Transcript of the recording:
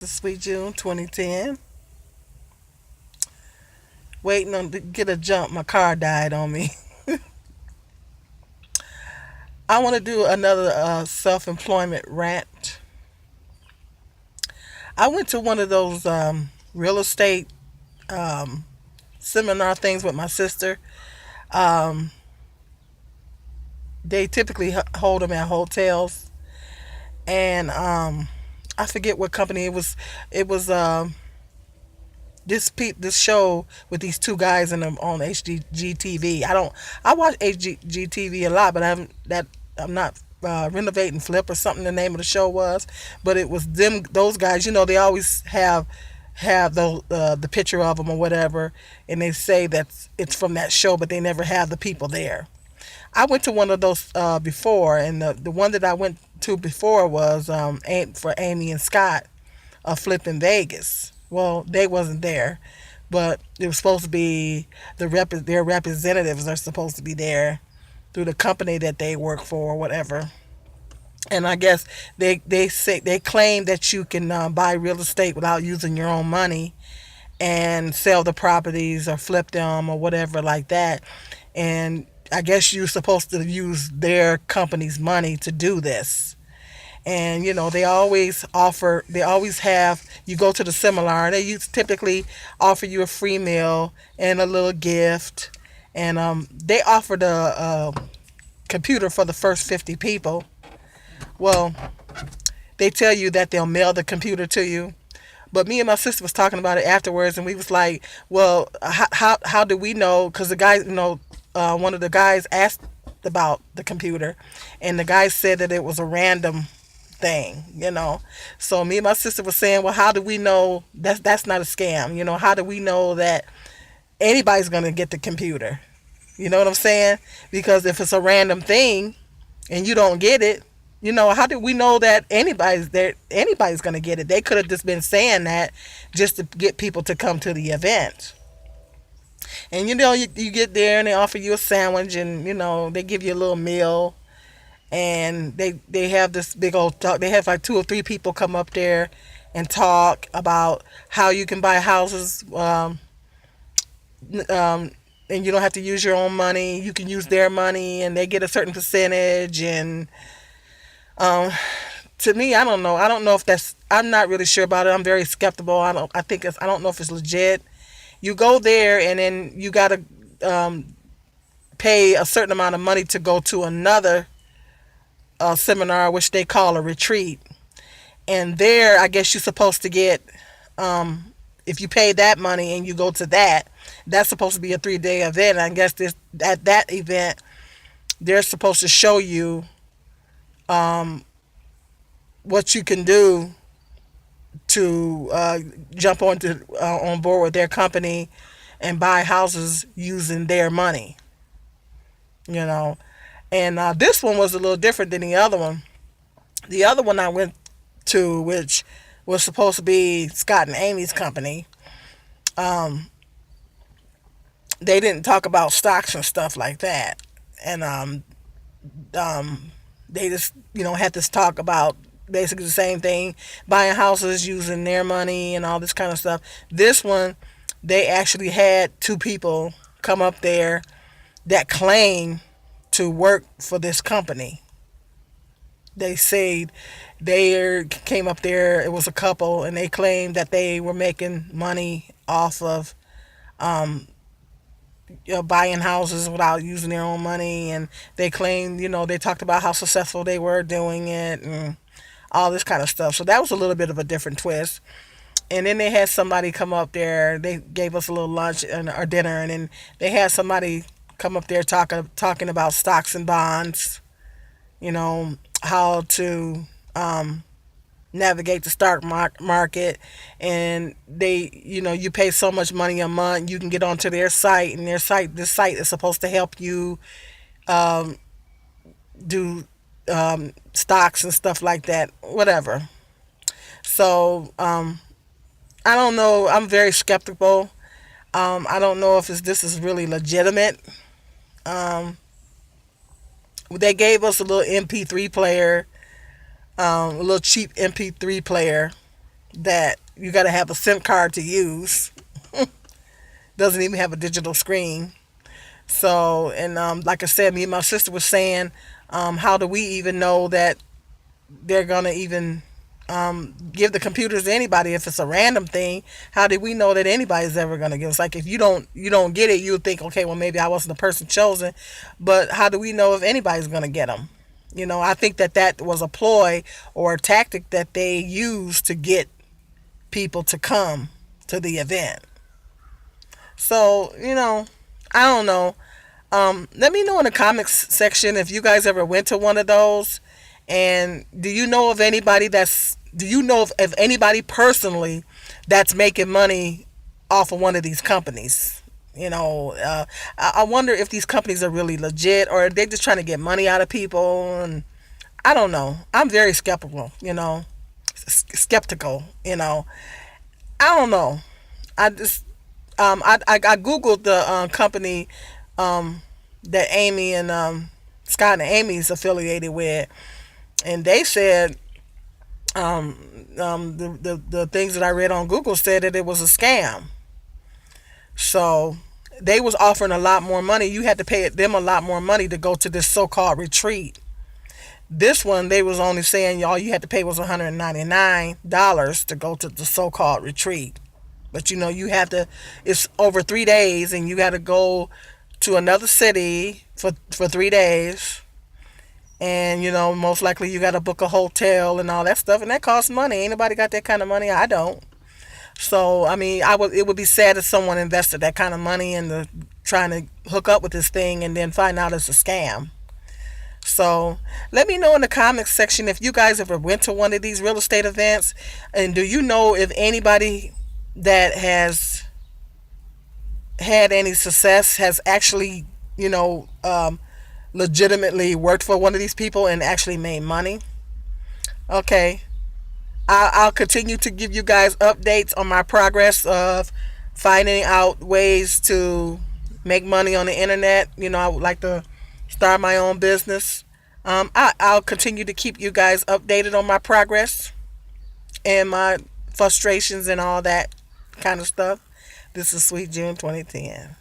The Sweet June 2010. Waiting on to get a jump. My car died on me. I want to do another self-employment rant. I went to one of those real estate um, seminar things with my sister. Um, they typically hold them at hotels, and I forget what company it was. It was this show with these two guys in them on HGTV. I watch HGTV a lot, but I'm not renovating flip or something the name of the show was, but it was those guys. They always have the picture of them or whatever, and they say that it's from that show, but they never have the people there. I went to one of those before, and the one that I went to before was for Amy and Scott of Flip in Vegas. Well, they wasn't there, but it was supposed to be their representatives are supposed to be there through the company that they work for or whatever. And I guess they claim that you can buy real estate without using your own money and sell the properties or flip them or whatever like that. And I guess you're supposed to use their company's money to do this. And they always have, you go to the seminar, they typically offer you a free meal and a little gift. And they offered a computer for the first 50 people. Well, they tell you that they'll mail the computer to you. But me and my sister was talking about it afterwards, and we was like, well, how do we know? Because the guy, one of the guys asked about the computer, and the guy said that it was a random thing. So me and my sister was saying, well, how do we know that's not a scam? How do we know that anybody's gonna get the computer? You know what I'm saying? Because if it's a random thing and you don't get it, how do we know that anybody's gonna get it? They could have just been saying that just to get people to come to the event. And you get there and they offer you a sandwich, and they give you a little meal, and they have this big old talk. They have like two or three people come up there and talk about how you can buy houses, and you don't have to use your own money. You can use their money, and they get a certain percentage. And to me, I don't know. I don't know if that's. I'm not really sure about it. I'm very skeptical. I don't. I think it's. I don't know if it's legit. You go there, and then you gotta pay a certain amount of money to go to another seminar, which they call a retreat. And there, I guess you're supposed to get, if you pay that money and you go to that's supposed to be a 3-day event. I guess at that event, they're supposed to show you what you can do to jump on board with their company and buy houses using their money. You know, and this one was a little different than the other one. The other one I went to, which was supposed to be Scott and Amy's company, um, they didn't talk about stocks and stuff like that. And they just, had this talk about basically the same thing, buying houses using their money and all this kind of stuff. This one, they actually had two people come up there that claim to work for this company. They said they came up there, it was a couple, and they claimed that they were making money off of buying houses without using their own money. And they claimed, they talked about how successful they were doing it and all this kind of stuff. So that was a little bit of a different twist. And then they had somebody come up there. They gave us a little lunch or dinner, and then they had somebody come up there talking about stocks and bonds. How to navigate the stock market, and you pay so much money a month, you can get onto their site, and this site is supposed to help you um, do stocks and stuff like that, whatever. So I don't know. I'm very skeptical. I don't know if this is really legitimate. Um, they gave us a little MP3 player, a little cheap MP3 player, that you got to have a SIM card to use. Doesn't even have a digital screen. So, and like I said, me and my sister was saying, how do we even know that they're gonna even give the computers to anybody if it's a random thing? How do we know that anybody's ever gonna give us? Like if you don't get it, you would think, okay, well maybe I wasn't the person chosen, but how do we know if anybody's gonna get them? I think that that was a ploy or a tactic that they used to get people to come to the event. So, I don't know. Let me know in the comments section if you guys ever went to one of those. And do you know of anybody personally that's making money off of one of these companies? I wonder if these companies are really legit or are they just trying to get money out of people. And I don't know. I'm very skeptical. I don't know. I just I googled the company that Amy and Scott and Amy's affiliated with, and they said the things that I read on Google said that it was a scam. So they was offering a lot more money. You had to pay them a lot more money to go to this so-called retreat. This one they was only saying all you had to pay was $199 to go to the so-called retreat. But you have to. It's over 3 days, and you got to go to another city for 3 days, and most likely you got to book a hotel and all that stuff, and that costs money. Ain't nobody got that kind of money. I don't. So I mean, it would be sad if someone invested that kind of money into trying to hook up with this thing and then find out it's a scam. So let me know in the comments section if you guys ever went to one of these real estate events, and do you know if anybody that has had any success has actually, legitimately worked for one of these people and actually made money? Okay, I'll continue to give you guys updates on my progress of finding out ways to make money on the internet. I would like to start my own business. I'll continue to keep you guys updated on my progress and my frustrations and all that kind of stuff. This is Sweet June 2010.